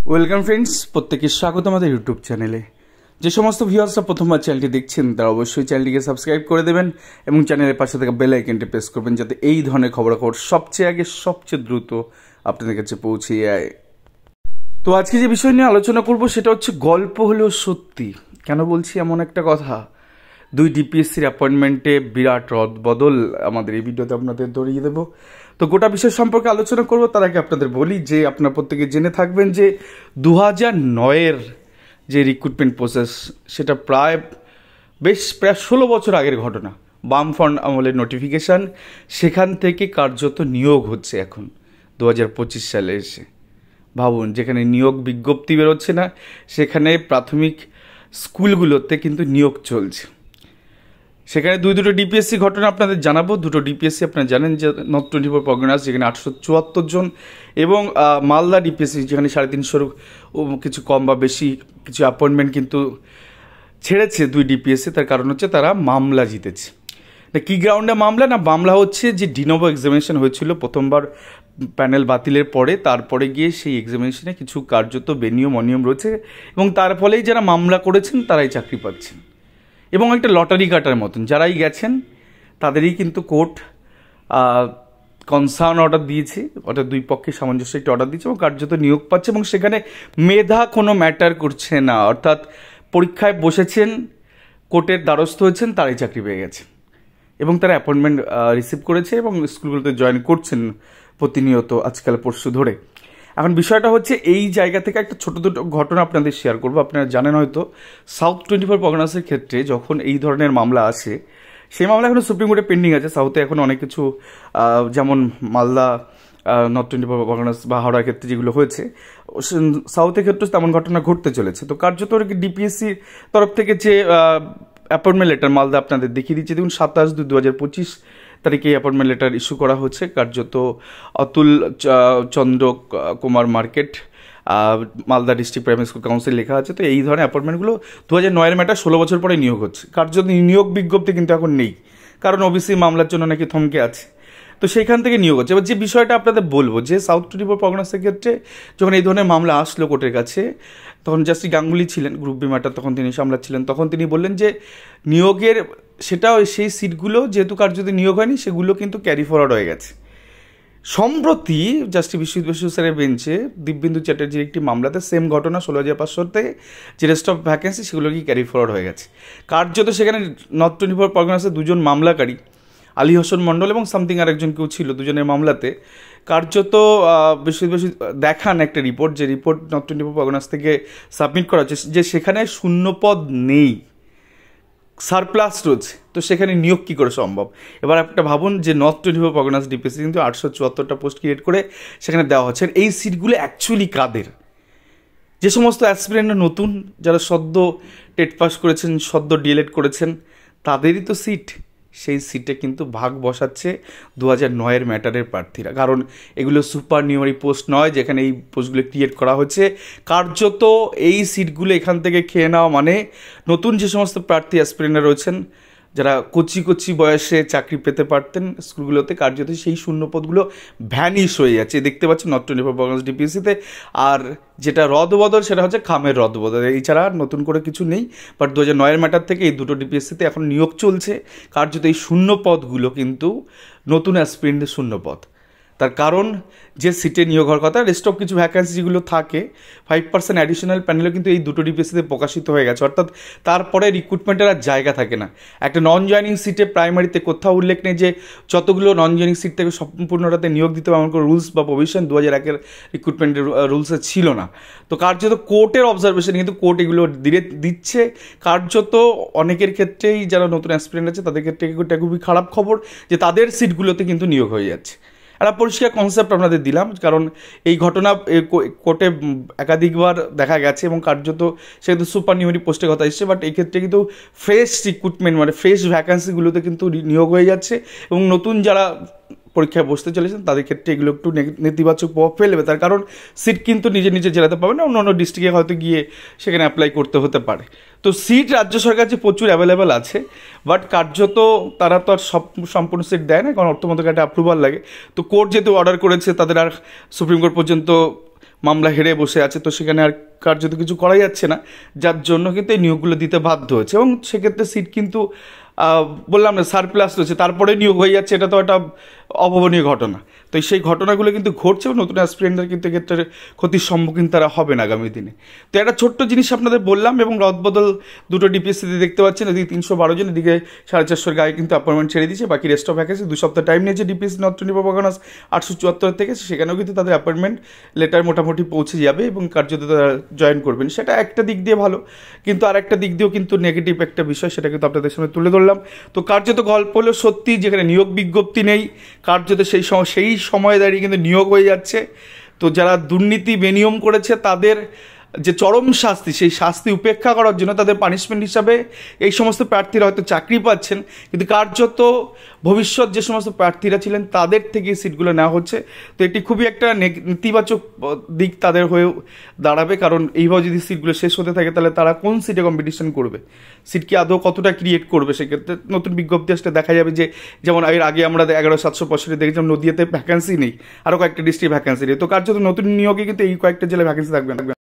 Welcome friends, প্রত্যেকে স্বাগত আমাদের ইউটিউব চ্যানেলে। যে সমস্ত ভিউয়ার্সরা প্রথমবার চ্যানেলটি দেখছেন তারা অবশ্যই চ্যানেলটিকে সাবস্ক্রাইব করে দেবেন এবং চ্যানেলের পাশে থাকা বেল আইকনটি প্রেস করবেন যাতে এই ধরনের খবরাখবর সবচেয়ে আগে সবচেয়ে দ্রুত আপনাদের কাছে পৌঁছে যায়। তো আজকে যে বিষয় নিয়ে আলোচনা করব সেটা হচ্ছে গল্প হলেও সত্যি। কেন বলছি এমন একটা কথা? 2 ডিপিএসসির অ্যাপয়েন্টমেন্টে বিরাট রদবদল আমাদের এই ভিডিওতে আপনাদের ধরিয়ে দেবো। তো গোটা বিষয় সম্পর্কে আলোচনা করব। তার আগে আপনাদের বলি যে আপনারা প্রত্যেকে জেনে থাকবেন যে 2009-এর যে রিক্রুটমেন্ট প্রসেস সেটা প্রায় 16 বছর আগের ঘটনা। বামফ্রন্ট আমলের নোটিফিকেশান, সেখান থেকে কার্যত নিয়োগ হচ্ছে এখন 2025 সালে এসে। ভাবুন, যেখানে নিয়োগ বিজ্ঞপ্তি বেরোচ্ছে না সেখানে প্রাথমিক স্কুলগুলোতে কিন্তু নিয়োগ চলছে। সেখানে দুটো ডিপিএসসি ঘটনা আপনাদের জানাবো। দুটো ডিপিএসসি আপনারা জানেন যে নর্থ 24 পরগনাস যেখানে 874 জন এবং মালদা ডিপিএসসি যেখানে 350 কিছু কম বা বেশি কিছু অ্যাপয়েন্টমেন্ট কিন্তু ছেড়েছে 2 ডিপিএসসি। তার কারণ হচ্ছে তারা মামলা জিতেছে। কী গ্রাউন্ডে মামলা? না, মামলা হচ্ছে যে ডিনোভো এক্সামিনেশন হয়েছিল প্রথমবার প্যানেল বাতিলের পরে, তারপরে গিয়ে সেই এক্সামিনেশনে কিছু কার্যত বেনিয়ম অনিয়ম রয়েছে এবং তার ফলেই যারা মামলা করেছেন তারাই চাকরি পাচ্ছেন। এবং একটা লটারি কাটার মতন যারাই গেছেন তাদেরই কিন্তু কোর্ট কনসার্ন অর্ডার দিয়েছে, অর্থাৎ দুই পক্ষে সামঞ্জস্য একটা অর্ডার দিয়েছে এবং কার্যত নিয়োগ পাচ্ছে। এবং সেখানে মেধা কোনো ম্যাটার করছে না, অর্থাৎ পরীক্ষায় বসেছেন, কোর্টের দ্বারস্থ হয়েছেন, তারাই চাকরি পেয়ে গেছে এবং তারা অ্যাপয়েন্টমেন্ট রিসিভ করেছে এবং স্কুলগুলোতে জয়েন করছেন প্রতিনিয়ত আজকাল পরশু ধরে। এখন বিষয়টা হচ্ছে এই জায়গা থেকে একটা ছোটো দুটো ঘটনা আপনাদের শেয়ার করবো। আপনারা জানেন হয়তো সাউথ 24 পরগনাসের ক্ষেত্রে যখন এই ধরনের মামলা আসে, সেই মামলা এখনও সুপ্রিম কোর্টে পেন্ডিং আছে। সাউথে এখন অনেক কিছু যেমন মালদা, নর্থ 24 পরগনাস বা হাওড়ার ক্ষেত্রে যেগুলো হয়েছে, সাউথের ক্ষেত্রে তেমন ঘটনা ঘটতে চলেছে। তো কার্যত ডিপিএসসির তরফ থেকে যে অ্যাপয়েন্টমেন্ট লেটার মালদা আপনাদের দেখিয়ে দিচ্ছে, দেখুন 27/2/2025 তারিখে অ্যাপয়েন্টমেন্ট লেটার ইস্যু করা হচ্ছে। কার্যত Atul Chandra Kumar market, Malda district primary school council লেখা আছে। তো এই ধরনের অ্যাপয়েন্টমেন্টগুলো 2009-এর ম্যাটার 16 বছর পরে নিয়োগ হচ্ছে। কার্যত নিয়োগ বিজ্ঞপ্তি কিন্তু এখন নেই, কারণ ওবিসি মামলার জন্য নাকি থমকে আছে। তো সেইখান থেকে নিয়োগ হচ্ছে। এবার যে বিষয়টা আপনাদের বলবো যে সাউথ 24 পরগনাসের ক্ষেত্রে যখন এই ধরনের মামলা আসলো কোর্টের কাছে, তখন জাস্টিস গাঙ্গুলি ছিলেন, গ্রুপ বি ম্যাটার তখন তিনি সামলাচ্ছিলেন। তখন তিনি বললেন যে নিয়োগের সেটাও সেই সিটগুলো যেহেতু কার্যত নিয়োগ হয়নি সেগুলো কিন্তু ক্যারি ফরওয়ার্ড হয়ে গেছে। সম্প্রতি জাস্টিস বিশ্বজিৎ স্যারের বেঞ্চে দিব্যেন্দু চ্যাটার্জির একটি মামলাতে সেম ঘটনা 16,500 যে রেস্ট অফ ভ্যাকেন্সি সেগুলো কি ক্যারি ফরওয়ার্ড হয়ে গেছে। কার্যত সেখানে নর্থ 24 পরগনাসের 2 জন মামলাকারী, আলী হোসেন মণ্ডল এবং সামথিং আরেকজন কেউ ছিল, দুজনের মামলাতে কার্যত বেশি দেখান একটা রিপোর্ট, যে রিপোর্ট নর্থ 24 পরগনাস থেকে সাবমিট করা হচ্ছে, যে সেখানে শূন্যপদ নেই, সারপ্লাস রয়েছে। তো সেখানে নিয়োগ কী করে সম্ভব? এবার একটা ভাবুন যে নর্থ 24 পরগনাস ডিপিএসসি কিন্তু 874টা পোস্ট ক্রিয়েট করে সেখানে দেওয়া হচ্ছে। এই সিটগুলো অ্যাকচুয়ালি কাদের? যে সমস্ত অ্যাসপিরেন্টরা নতুন, যারা সদ্য টেট পাস করেছেন, সদ্য ডিএলএড করেছেন, তাদেরই তো সিট। সেই সিটে কিন্তু ভাগ বসাচ্ছে 2009-এর ম্যাটারের প্রার্থীরা, কারণ এগুলো সুপার নিউমারি পোস্ট নয় যেখানে এই পোস্টগুলো ক্রিয়েট করা হচ্ছে। কার্যত এই সিটগুলো এখান থেকে খেয়ে নেওয়া মানে নতুন যে সমস্ত প্রার্থী অ্যাসপিরেন্টরা রয়েছেন, যারা কচি বয়সে চাকরি পেতে পারতেন স্কুলগুলোতে, কার্যত সেই শূন্যপদগুলো ভ্যানিশ হয়ে যাচ্ছে। দেখতে পাচ্ছেন নর্থ 24 পরগনাস ডিপিএসসিতে। আর যেটা রদবদল সেটা হচ্ছে খামের রদবদল, এছাড়া নতুন করে কিছু নেই। বাট 2009-এর ম্যাটার থেকে এই দুটো ডিপিএসসিতে এখন নিয়োগ চলছে। কার্যত এই শূন্যপদগুলো কিন্তু নতুন অ্যাসপিরেন্টদের শূন্যপদ। তার কারণ যে সিটে নিয়োগ হওয়ার কথা, রেস্ট অফ কিছু ভ্যাকেন্সি যেগুলো থাকে 5% অ্যাডিশনাল প্যানেলও কিন্তু এই দুটো ডিপিএসসিতে প্রকাশিত হয়ে গেছে। অর্থাৎ তারপরে রিক্রুটমেন্টের আর জায়গা থাকে না। একটা নন জয়নিং সিটে প্রাইমারিতে কোথাও উল্লেখ নেই যে যতগুলো নন জয়নিং সিট থেকে সম্পূর্ণটাতে নিয়োগ দিতে হবে এমন কোনো রুলস বা প্রভিশন 2001-এর রিক্রুটমেন্টের রুলসে ছিল না। তো কার্যত কোর্টের অবজারভেশন কিন্তু কোর্ট এগুলো দিচ্ছে। কার্যত অনেকের ক্ষেত্রেই যারা নতুন অ্যাসপিরেন্ট আছে তাদের ক্ষেত্রে এটা খুবই খারাপ খবর যে তাদের সিটগুলোতে কিন্তু নিয়োগ হয়ে যাচ্ছে। একটা পরিষ্কার কনসেপ্ট আপনাদের দিলাম, কারণ এই ঘটনা কোর্টে একাধিকবার দেখা গেছে এবং কার্যত সেক্ষেত্রে সুপার নিউমারি পোস্টের কথা এসছে। বাট এই ক্ষেত্রে কিন্তু ফ্রেশ রিক্রুটমেন্ট মানে ফ্রেশ ভ্যাকান্সিগুলোতে কিন্তু নিয়োগ হয়ে যাচ্ছে এবং নতুন যারা পরীক্ষায় বসতে চলেছেন তাদের ক্ষেত্রে এগুলো একটু নেতিবাচক প্রভাব ফেলবে। তার কারণ সিট কিন্তু নিজে জেলাতে পাবে না, অন্য ডিস্ট্রিক্টে হয়তো গিয়ে সেখানে অ্যাপ্লাই করতে হতে পারে। তো সিট রাজ্য সরকার যে প্রচুর অ্যাভেলেবেল আছে, বাট কার্যত তারা তো আর সম্পূর্ণ সিট দেয় না, কারণ অর্থ মন্ত্রকের একটা অ্যাপ্রুভাল লাগে। তো কোর্ট যেহেতু অর্ডার করেছে, তাদের আর সুপ্রিম কোর্ট পর্যন্ত মামলা হেরে বসে আছে, তো সেখানে আর কার্যত কিছু করা যাচ্ছে না, যার জন্য কিন্তু এই নিয়োগগুলো দিতে বাধ্য হয়েছে। এবং সেক্ষেত্রে সিট কিন্তু বললাম না সারপ্লাস রয়েছে, তারপরে নিয়োগ হয়ে যাচ্ছে, এটা তো একটা অভাবনীয় ঘটনা। তো সেই ঘটনাগুলো কিন্তু ঘটছে, এবং নতুন অ্যাসপিরেন্টরা কিন্তু এক্ষেত্রে ক্ষতির সম্মুখীন তারা হবেন আগামী দিনে। তো একটা ছোট্ট জিনিস আপনাদের বললাম, এবং রদবদল দুটো ডিপিএসসিতে দেখতে পাচ্ছেন, এদিকে 312 জন, এদিকে 450 গায়ে কিন্তু অ্যাপয়েন্টমেন্ট ছেড়ে দিয়েছে। বাকি রেস্ট অফ ভ্যাকেন্সি 2 সপ্তাহ টাইম নিয়েছে ডিপিএসসি নর্থ 24 পরগনাস 874 থেকে, সেখানেও কিন্তু তাদের অ্যাপয়েন্টমেন্ট লেটার মোটামুটি পৌঁছে যাবে এবং কার্যত তারা জয়েন করবেন। সেটা একটা দিক দিয়ে ভালো, কিন্তু আর একটা দিক দিয়েও কিন্তু নেগেটিভ একটা বিষয়, সেটা কিন্তু আপনাদের সামনে তুলে ধরলাম। তো কার্যত গল্প হলো সত্যি, যেখানে নিয়োগ বিজ্ঞপ্তি নেই, কার্যত সেই সময় দাঁড়িয়ে কিন্তু নিয়োগ হয়ে যাচ্ছে। তো যারা দুর্নীতি বেনিয়ম করেছে তাদের যে চরম শাস্তি, সেই শাস্তি উপেক্ষা করার জন্য তাদের পানিশমেন্ট হিসাবে এই সমস্ত প্রার্থীরা হয়তো চাকরি পাচ্ছেন, কিন্তু কার্যত ভবিষ্যৎ যে সমস্ত প্রার্থীরা ছিলেন তাদের থেকে সিটগুলো নেওয়া হচ্ছে। তো এটি খুবই একটা নেতিবাচক দিক তাদের হয়ে দাঁড়াবে, কারণ এইভাবে যদি সিটগুলো শেষ হতে থাকে তাহলে তারা কোন সিটে কম্পিটিশন করবে, সিট কি আদৌ কতটা ক্রিয়েট করবে। সেক্ষেত্রে নতুন বিজ্ঞপ্তি আসলে দেখা যাবে যে, যেমন এর আগে আমরা 11,765 দেখেছিলাম নদীয়াতে ভ্যাকেন্সি নেই, আরও কয়েকটা ডিস্ট্রিক্ট ভ্যাকেন্সি নেই। তো কার্যত নতুন নিয়োগে কিন্তু এই কয়েকটা জেলায় ভ্যাকেন্সি থাকবে না।